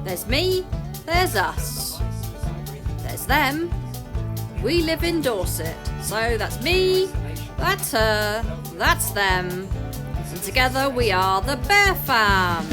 There's me, there's us. There's them. We live in Dorset, so that's me, that's her, that's them. And together we are the Bear Fam.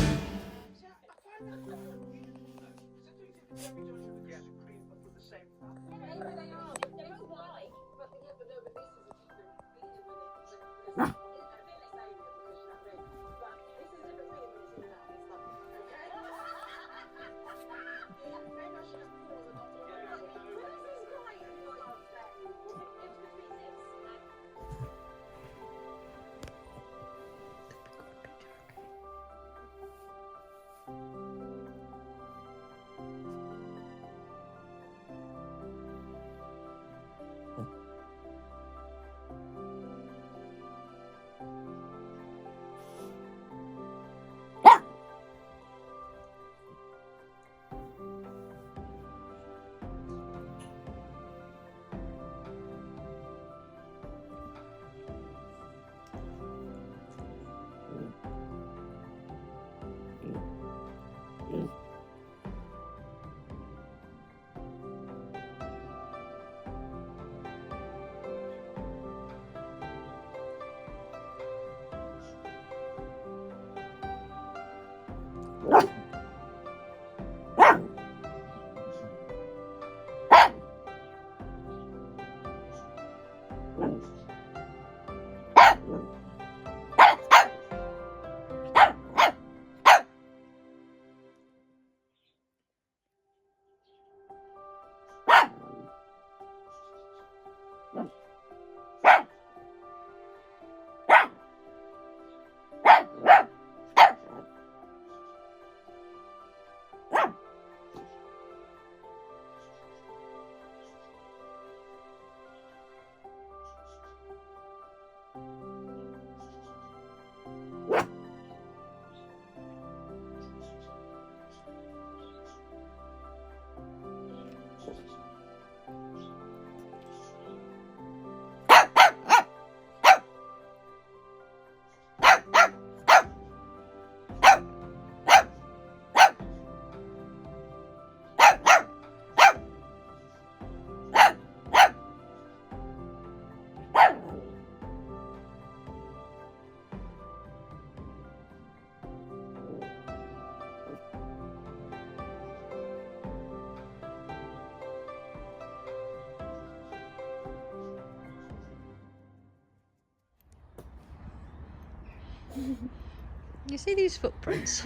You see these footprints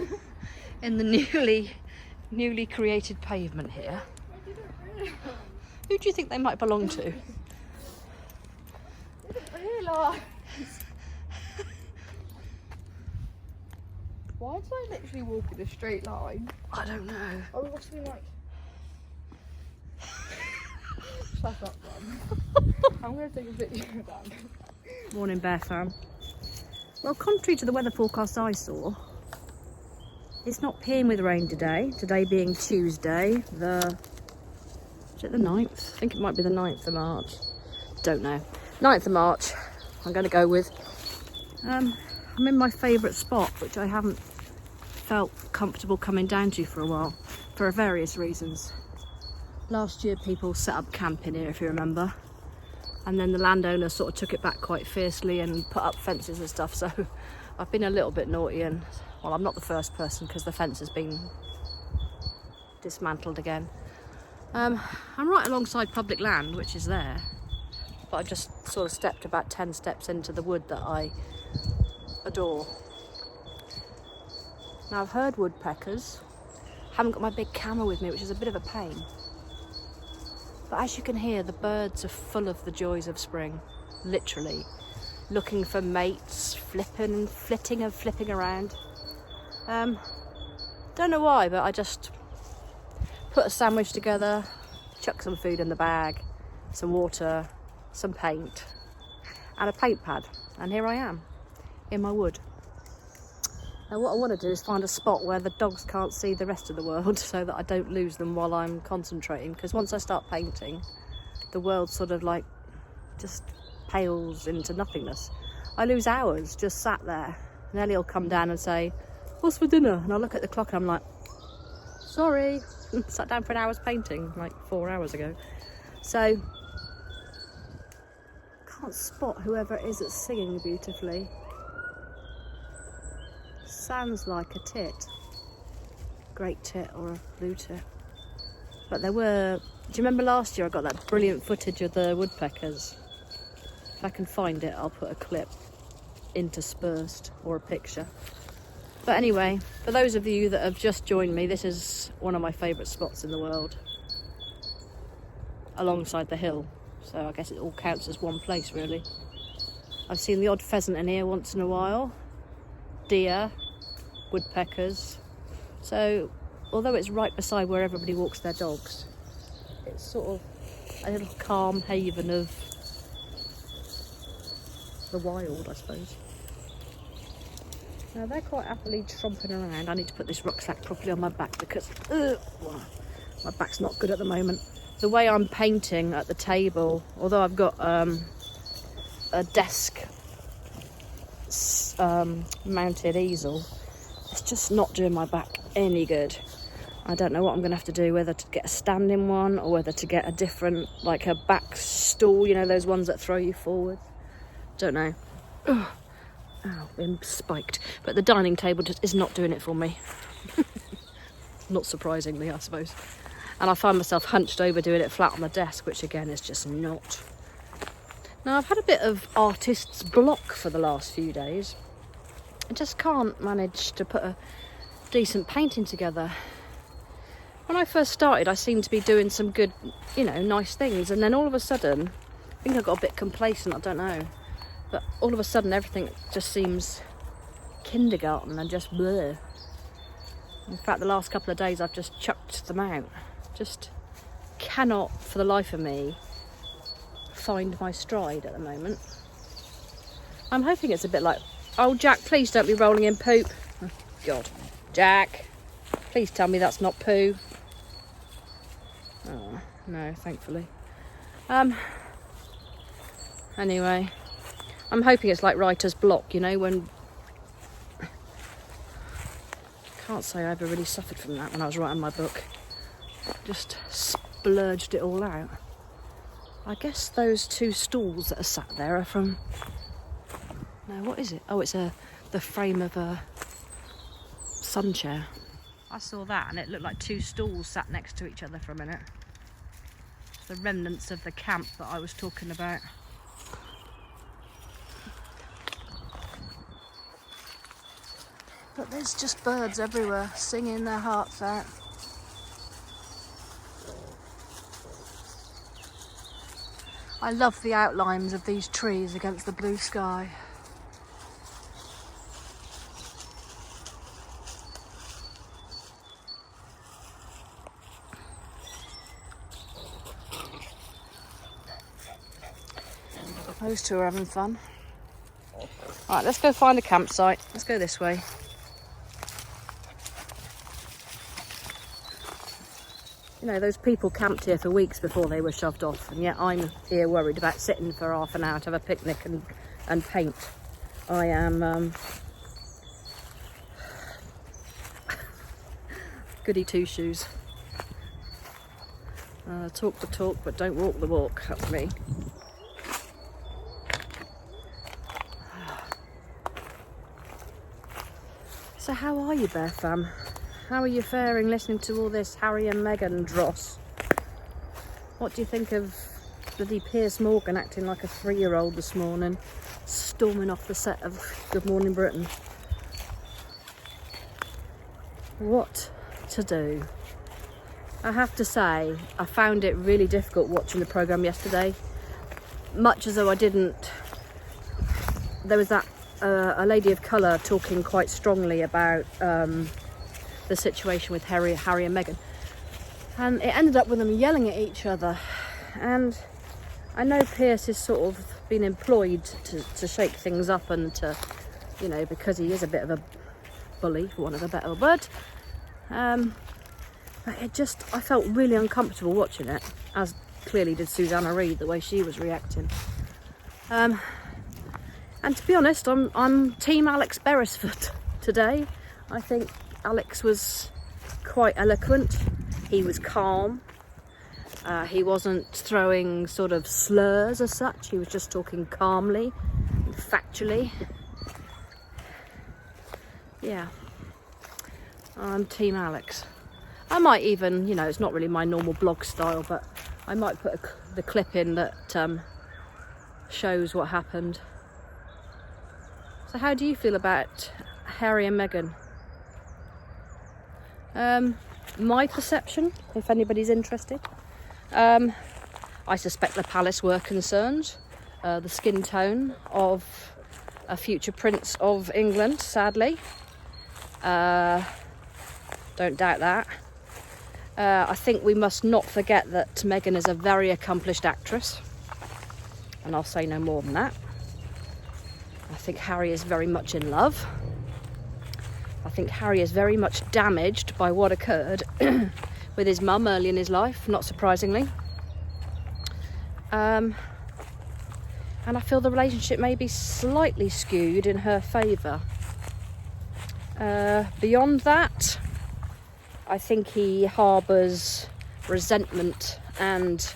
in the newly created pavement here? Who do you think they might belong to? I didn't realise. Why did I literally walk in a straight line? I don't know. Oh, it must be like... Shut up, then. I'm going to take a picture of that. Morning, Bear Fam. Well, contrary to the weather forecast I saw, it's not peeing with rain today. Today being Tuesday, is it the 9th? I think it might be the 9th of March. Don't know. 9th of March, I'm going to go with. I'm in my favourite spot, which I haven't felt comfortable coming down to for a while, for various reasons. Last year people set up camp in here, if you remember. And then the landowner sort of took it back quite fiercely and put up fences and stuff. So I've been a little bit naughty and, well, I'm not the first person because the fence has been dismantled again. I'm right alongside public land, which is there. But I just sort of stepped about 10 steps into the wood that I adore. Now I've heard woodpeckers. Haven't got my big camera with me, which is a bit of a pain. But as you can hear, the birds are full of the joys of spring, literally. Looking for mates, flitting and flipping around. Don't know why, but I just put a sandwich together, chuck some food in the bag, some water, some paint, and a paint pad. And here I am, in my wood. Now what I want to do is find a spot where the dogs can't see the rest of the world so that I don't lose them while I'm concentrating, because once I start painting, the world sort of like just pales into nothingness. I lose hours just sat there, and Ellie will come down and say, "What's for dinner?" And I look at the clock and I'm like, Sorry. Sat down for an hour's painting like 4 hours ago. So, can't spot whoever it is that's singing beautifully. Sounds like a tit. Great tit or a blue tit. But there were... Do you remember last year I got that brilliant footage of the woodpeckers? If I can find it, I'll put a clip interspersed or a picture. But anyway, for those of you that have just joined me, this is one of my favourite spots in the world. Alongside the hill. So I guess it all counts as one place, really. I've seen the odd pheasant in here once in a while. Deer, woodpeckers. So, although it's right beside where everybody walks their dogs, it's sort of a little calm haven of the wild, I suppose. Now they're quite happily tromping around. I need to put this rucksack properly on my back because my back's not good at the moment. The way I'm painting at the table, although I've got a desk mounted easel, it's just not doing my back any good. I don't know what I'm going to have to do, whether to get a standing one or whether to get a different, like a back stool, you know, those ones that throw you forward. Don't know. Ugh. Ow, been spiked. But the dining table just is not doing it for me. Not surprisingly, I suppose. And I find myself hunched over doing it flat on the desk, which again is just not. Now, I've had a bit of artist's block for the last few days. I just can't manage to put a decent painting together. When I first started, I seemed to be doing some good, you know, nice things. And then all of a sudden, I think I got a bit complacent, I don't know. But all of a sudden, everything just seems kindergarten and just blur. In fact, the last couple of days, I've just chucked them out. Just cannot, for the life of me, find my stride at the moment. I'm hoping it's a bit like, oh, Jack, please don't be rolling in poop. Oh, God. Jack, please tell me that's not poo. Oh, no, thankfully. Anyway, I'm hoping it's like writer's block, you know, when... Can't say I ever really suffered from that when I was writing my book. Just splurged it all out. I guess those two stools that are sat there are from... No, what is it? Oh, it's the frame of a sun chair. I saw that and it looked like two stools sat next to each other for a minute. The remnants of the camp that I was talking about. But there's just birds everywhere, singing their hearts out. I love the outlines of these trees against the blue sky. Those two are having fun. Right, let's go find a campsite. Let's go this way. You know, those people camped here for weeks before they were shoved off, and yet I'm here worried about sitting for half an hour to have a picnic and paint. I am goody two-shoes. Talk the talk, but don't walk the walk. That's me. So how are you, Bear Fam? How are you faring listening to all this Harry and Meghan dross? What do you think of bloody Piers Morgan acting like a 3-year-old this morning, storming off the set of Good Morning Britain? What to do? I have to say, I found it really difficult watching the programme yesterday. Much as though I didn't... There was that a lady of colour talking quite strongly about the situation with Harry and Meghan, and it ended up with them yelling at each other. And I know Piers has sort of been employed to shake things up and to, you know, because he is a bit of a bully, for want of a better word. But I felt really uncomfortable watching it, as clearly did Susanna Reid, the way she was reacting. And to be honest, I'm team Alex Beresford today. I think Alex was quite eloquent. He was calm. He wasn't throwing sort of slurs as such. He was just talking calmly and factually. Yeah, I'm Team Alex. I might even, you know, it's not really my normal blog style, but I might put the clip in that shows what happened. So how do you feel about Harry and Meghan? My perception, if anybody's interested, I suspect the palace were concerned. The skin tone of a future Prince of England, sadly. Don't doubt that. I think we must not forget that Meghan is a very accomplished actress. And I'll say no more than that. I think Harry is very much in love. I think Harry is very much damaged by what occurred with his mum early in his life, not surprisingly. And I feel the relationship may be slightly skewed in her favour. Beyond that, I think he harbours resentment and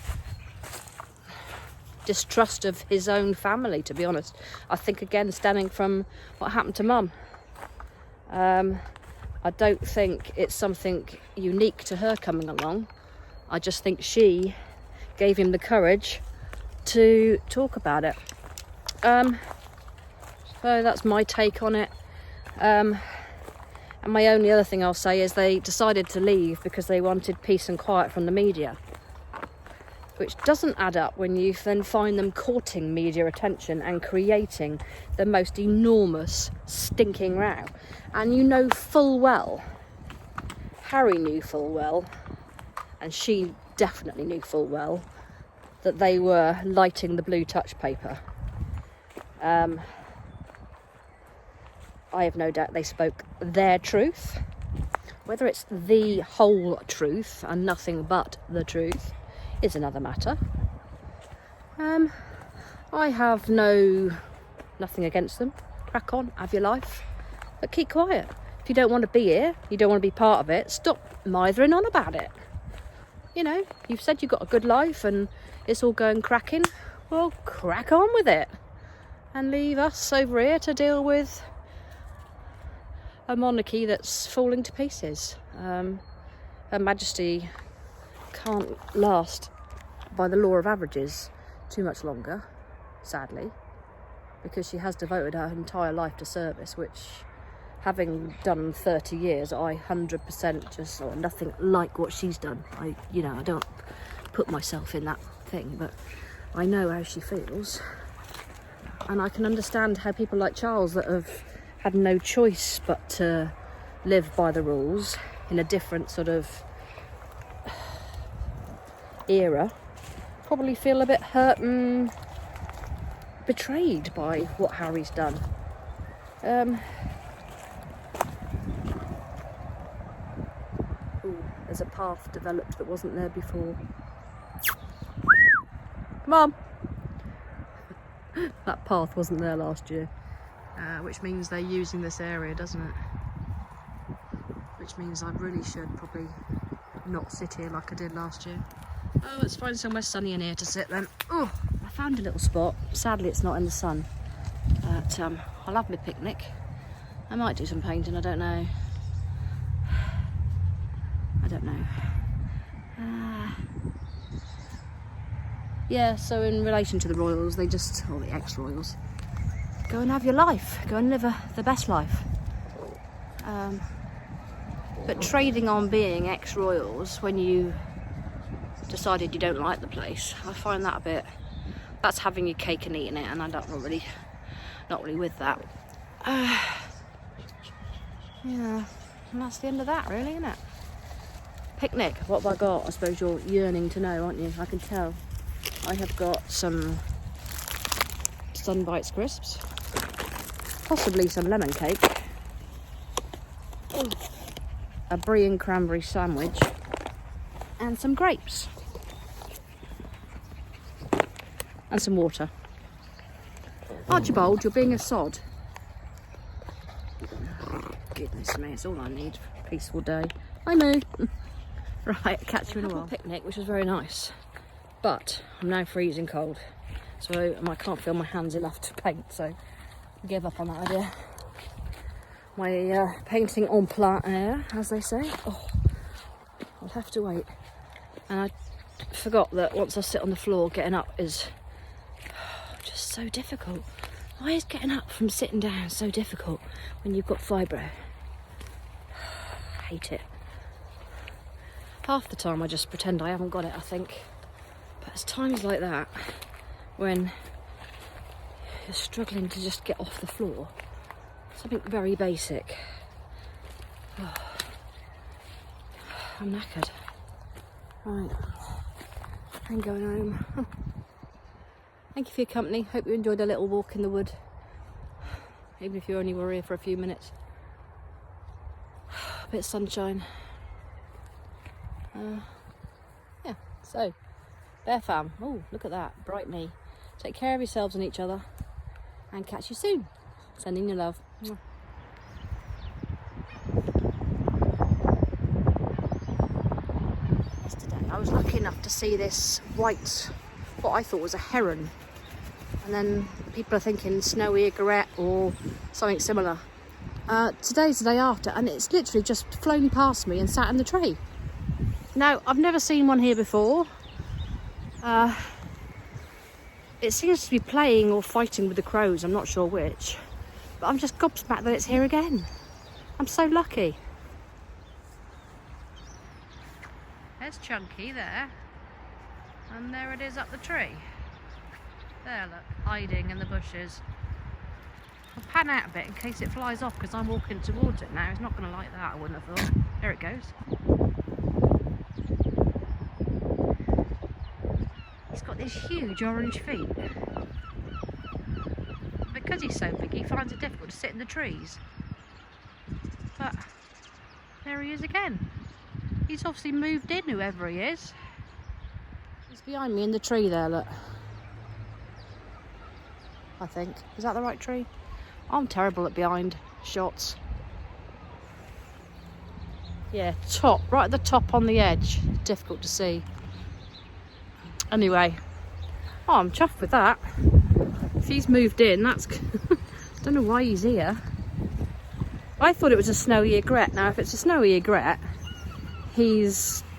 distrust of his own family, to be honest. I think, again, stemming from what happened to Mum. I don't think it's something unique to her coming along. I just think she gave him the courage to talk about it. So that's my take on it. And my only other thing I'll say is they decided to leave because they wanted peace and quiet from the media, which doesn't add up when you then find them courting media attention and creating the most enormous stinking row. And you know full well, Harry knew full well, and she definitely knew full well, that they were lighting the blue touch paper. I have no doubt they spoke their truth. Whether it's the whole truth and nothing but the truth is another matter. I have nothing against them. Crack on, have your life, but keep quiet. If you don't want to be here, you don't want to be part of it, stop mithering on about it. You know, you've said you've got a good life and it's all going cracking. Well, crack on with it and leave us over here to deal with a monarchy that's falling to pieces. Her Majesty can't last by the law of averages too much longer, sadly, because she has devoted her entire life to service, which, having done 30 years, I 100% just saw nothing like what she's done. I don't put myself in that thing, but I know how she feels, and I can understand how people like Charles, that have had no choice but to live by the rules in a different sort of era, probably feel a bit hurt and betrayed by what Harry's done. There's a path developed that wasn't there before. Come on! That path wasn't there last year. Which means they're using this area, doesn't it? Which means I really should probably not sit here like I did last year. Oh, let's find somewhere sunny in here to sit then. Oh, I found a little spot. Sadly, it's not in the sun. But I'll have my picnic. I might do some painting, I don't know. Yeah, so in relation to the royals, or the ex-royals, go and have your life. Go and live the best life. But trading on being ex-royals when you decided you don't like the place, I find that that's having your cake and eating it, and I'm not really with that. Yeah, and that's the end of that, really, isn't it? Picnic, what have I got? I suppose you're yearning to know, aren't you? I can tell. I have got some Sunbites crisps, possibly some lemon cake, a brie and cranberry sandwich, and some grapes, and some water. Archibald, you're being a sod. Goodness me, it's all I need for a peaceful day. Hi Moo. Right, catch you in a while. Picnic, which was very nice, but I'm now freezing cold, so I can't feel my hands enough to paint, so I give up on that idea. My painting en plein air, as they say. Oh, I'll have to wait. And I forgot that once I sit on the floor, getting up is just so difficult. Why is getting up from sitting down so difficult when you've got fibro? I hate it. Half the time I just pretend I haven't got it, I think. But it's times like that when you're struggling to just get off the floor. Something very basic. Oh, I'm knackered. Right, I'm going home. Thank you for your company. Hope you enjoyed a little walk in the wood. Even if you only were here for a few minutes. A bit of sunshine. Yeah, so, Bear Fam. Oh, look at that, bright me. Take care of yourselves and each other. And catch you soon. Sending you love. Yesterday I was lucky enough to see this white, what I thought was a heron, and then people are thinking snowy egret or something similar. Today's the day after, and it's literally just flown past me and sat in the tree. Now, I've never seen one here before. It seems to be playing or fighting with the crows, I'm not sure which. But I'm just gobsmacked that it's here again. I'm so lucky. There's Chunky there. And there it is up the tree. There, look, hiding in the bushes. I'll pan out a bit in case it flies off because I'm walking towards it now. It's not going to like that, I wouldn't have thought. There it goes. He's got these huge orange feet. Because he's so big, he finds it difficult to sit in the trees. But there he is again. He's obviously moved in, whoever he is. He's behind me in the tree there, look. I think. Is that the right tree? I'm terrible at behind shots. Yeah, top, right at the top on the edge. Difficult to see. Anyway, oh, I'm chuffed with that. If he's moved in, that's... don't know why he's here. I thought it was a snowy egret. Now, if it's a snowy egret,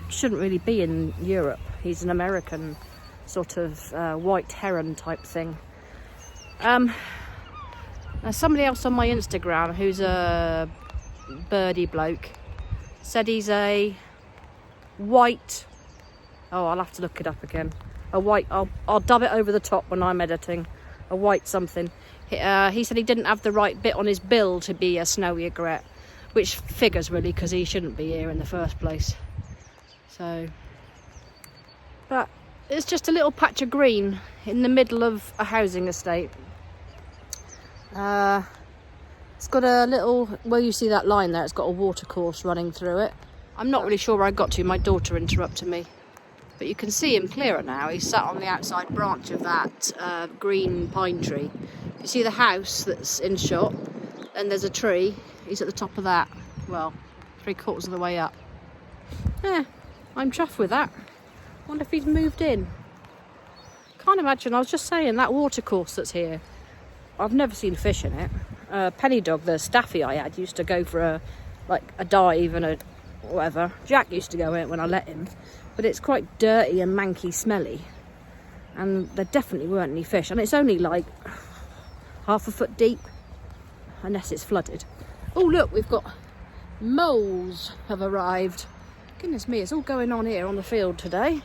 shouldn't really be in Europe. He's an American sort of white heron type thing. Now somebody else on my Instagram, who's a birdie bloke, said he's a white... Oh, I'll have to look it up again. A white... I'll dub it over the top when I'm editing. A white something. He said he didn't have the right bit on his bill to be a snowy egret, which figures really because he shouldn't be here in the first place. So, but it's just a little patch of green in the middle of a housing estate. It's got a little, well, you see that line there, it's got a water course running through it. I'm not really sure where I got to, my daughter interrupted me. But you can see him clearer now. He's sat on the outside branch of that green pine tree. You see the house that's in shot, and there's a tree. He's at the top of that. Well, 3/4 of the way up. Yeah, I'm chuffed with that. Wonder if he's moved in. Can't imagine. I was just saying, that water course that's here, I've never seen fish in it. Penny Dog, the staffy I had, used to go for a dive and a whatever. Jack used to go in it when I let him. But it's quite dirty and manky smelly. And there definitely weren't any fish. And it's only like half a foot deep, unless it's flooded. Oh look, we've got moles have arrived. Goodness me, it's all going on here on the field today.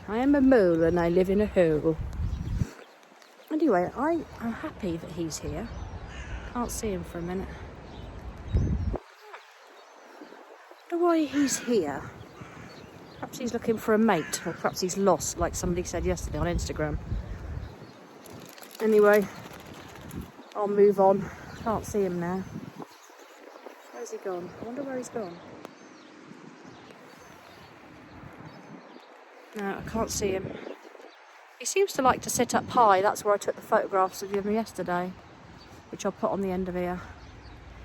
I am a mole and I live in a hole. Anyway, I am happy that he's here. Can't see him for a minute. I wonder why he's here. Perhaps he's looking for a mate, or perhaps he's lost, like somebody said yesterday on Instagram. Anyway, I'll move on. Can't see him now. Where's he gone? I wonder where he's gone. No, I can't see him. He seems to like to sit up high. That's where I took the photographs of him yesterday, which I'll put on the end of here,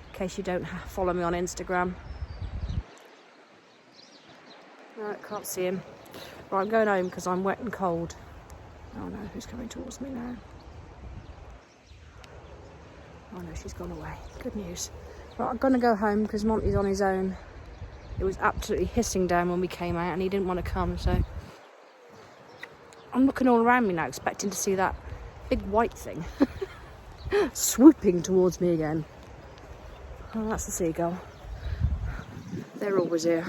in case you don't follow me on Instagram. No, can't see him. Right, I'm going home because I'm wet and cold. Oh no, who's coming towards me now? Oh no, she's gone away. Good news. Right, I'm going to go home because Monty's on his own. It was absolutely hissing down when we came out and he didn't want to come, so... I'm looking all around me now, expecting to see that big white thing swooping towards me again. Oh, that's the seagull. They're always here.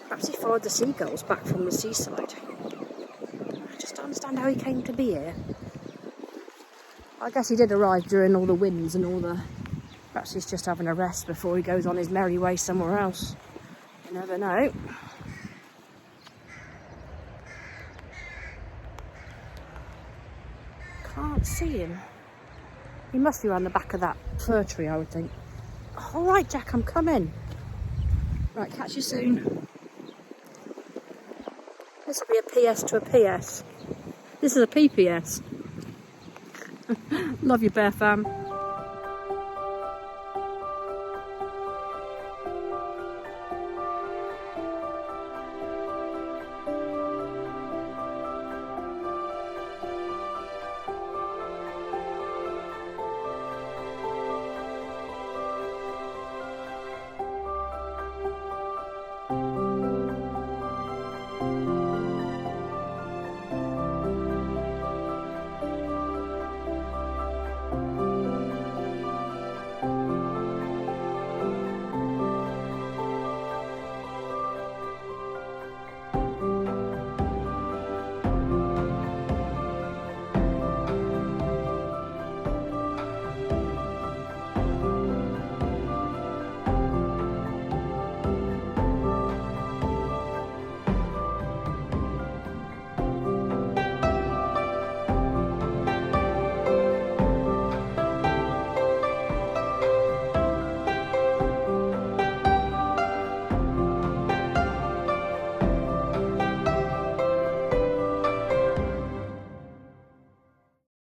Perhaps he followed the seagulls back from the seaside. I just don't understand how he came to be here. I guess he did arrive during all the winds and all the... Perhaps he's just having a rest before he goes on his merry way somewhere else. You never know. Can't see him. He must be around the back of that fir tree, I would think. All right, Jack, I'm coming. Right, catch you soon. This will be a PS to a PS. This is a PPS. Love you, Bear Fam.